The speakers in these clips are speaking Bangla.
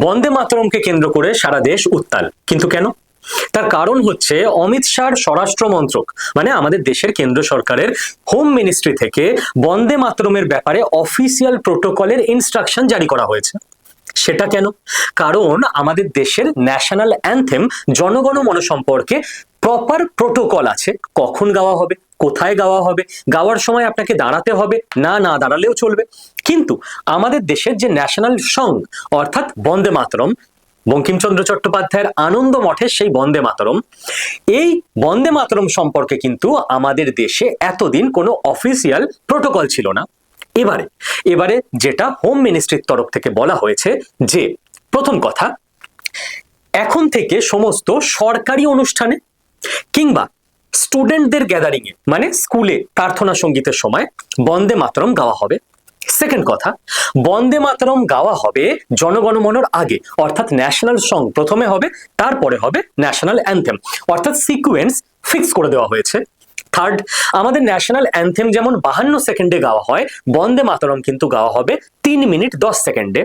বন্দে মাতরমকে কেন্দ্র করে সারা দেশ উত্তাল, কিন্তু কেন? তার কারণ হচ্ছে অমিত শাহর স্বরাষ্ট্র মন্ত্রক মানে আমাদের দেশের কেন্দ্র সরকারের হোম মিনিস্ট্রি থেকে বন্দে মাতরমের ব্যাপারে অফিসিয়াল প্রোটোকলের ইনস্ট্রাকশন জারি করা হয়েছে। সেটা কেন? কারণ আমাদের দেশের ন্যাশনাল অ্যানথেম জনগণমন সম্পর্কে প্রপার প্রোটোকল আছে, কখন গাওয়া হবে, কোথায় গাওয়া হবে, গাওয়ার সময় আপনাকে দাঁড়াতে হবে, না না দাঁড়ালেও চলবে। কিন্তু আমাদের দেশের যে ন্যাশনাল সং অর্থাৎ বন্দে মাতরম, বঙ্কিমচন্দ্র চট্টোপাধ্যায়ের আনন্দ মঠের সেই বন্দে মাতরম, এই বন্দে মাতরম সম্পর্কে কিন্তু আমাদের দেশে এতদিন কোনো অফিসিয়াল প্রোটোকল ছিল না। এবারে যেটা হোম মিনিস্ট্রির তরফ থেকে বলা হয়েছে যে প্রথম কথা, এখন থেকে সমস্ত সরকারি অনুষ্ঠানে কিংবা স্টুডেন্টদের গ্যাদারিং এ মানে স্কুলে প্রার্থনা সঙ্গীতের সময় বন্দে মাতরম গাওয়া হবে। সেকেন্ড কথা, বন্দে মাতরম গাওয়া হবে জনগণমনর আগে, অর্থাৎ ন্যাশনাল সং প্রথমে হবে, তারপরে হবে ন্যাশনাল অ্যানথেম, অর্থাৎ সিকুয়েন্স ফিক্স করে দেওয়া হয়েছে। থার্ড, আমাদের ন্যাশনাল অ্যানথেম যেমন 52 সেকেন্ডে গাওয়া হয়, বন্দে মাতরম কিন্তু গাওয়া হবে 3 মিনিট 10 সেকেন্ডে।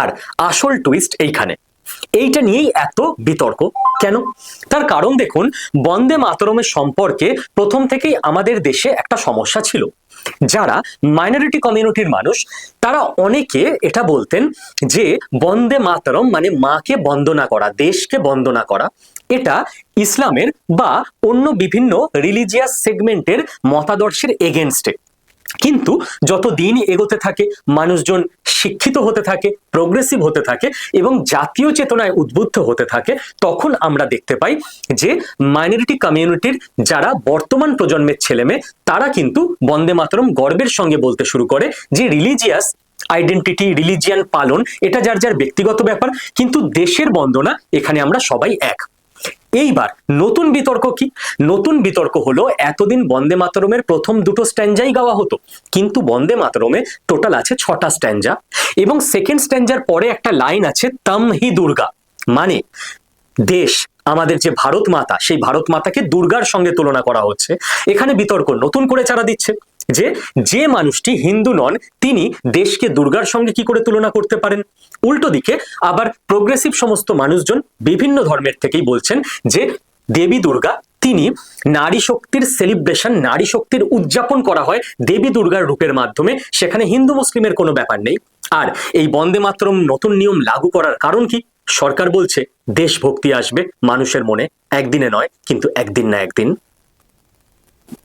আর আসল টুইস্ট এইখানে, এইটা নিয়েই এত বিতর্ক কেন? তার কারণ দেখুন, বন্দে মাতরমের সম্পর্কে প্রথম থেকেই আমাদের দেশে একটা সমস্যা ছিল। যারা মাইনরিটি কমিউনিটির মানুষ তারা অনেকে এটা বলতেন যে বন্দে মাতরম মানে মাকে বন্দনা করা, দেশকে বন্দনা করা, এটা ইসলামের বা অন্য বিভিন্ন রিলিজিয়াস সেগমেন্টের মতাদর্শের এগেনস্টে। কিন্তু যত দিন এগোতে থাকে, মানুষজন শিক্ষিত হতে থাকে, প্রোগ্রেসিভ হতে থাকে এবং জাতীয় চেতনায় উদ্বুদ্ধ হতে থাকে, তখন আমরা দেখতে পাই যে মাইনরিটি কমিউনিটির যারা বর্তমান প্রজন্মের ছেলেমেয়ে তারা কিন্তু বন্দে মাতরম গর্বের সঙ্গে বলতে শুরু করে যে রিলিজিয়াস আইডেন্টিটি, রিলিজিয়ান পালন এটা যার যার ব্যক্তিগত ব্যাপার, কিন্তু দেশের বন্দনা এখানে আমরা সবাই এক। এইবার নতুন বিতর্ক কি? নতুন বিতর্ক হলো, এতদিন বন্দে মাতরমের প্রথম দুটো স্ট্যাঞ্জাই গাওয়া হতো, কিন্তু বন্দে মাতরমে টোটাল আছে 6টা স্ট্যাঞ্জা এবং সেকেন্ড স্ট্যাঞ্জার পরে একটা লাইন আছে তম হি দুর্গা, মানে দেশ আমাদের যে ভারত মাতা, সেই ভারত মাতাকে দুর্গার সঙ্গে তুলনা করা হচ্ছে। এখানে বিতর্ক নতুন করে চারা দিচ্ছে যে যে মানুষটি হিন্দু নন তিনি দেশকে দুর্গার সঙ্গে কি করে তুলনা করতে পারেন। উল্টো দিকে আবার প্রোগ্রেসিভ সমস্ত মানুষজন বিভিন্ন ধর্মের থেকেই বলছেন যে দেবী দুর্গা তিনি নারী শক্তির সেলিব্রেশন, নারী শক্তির উদযাপন করা হয় দেবী দুর্গার রূপের মাধ্যমে, সেখানে হিন্দু মুসলিমের কোনো ব্যাপার নেই। আর এই বন্দে মাতরম নতুন নিয়ম লাগু করার কারণ কি? সরকার বলছে দেশভক্তি আসবে মানুষের মনে, একদিনে নয় কিন্তু একদিন না একদিন।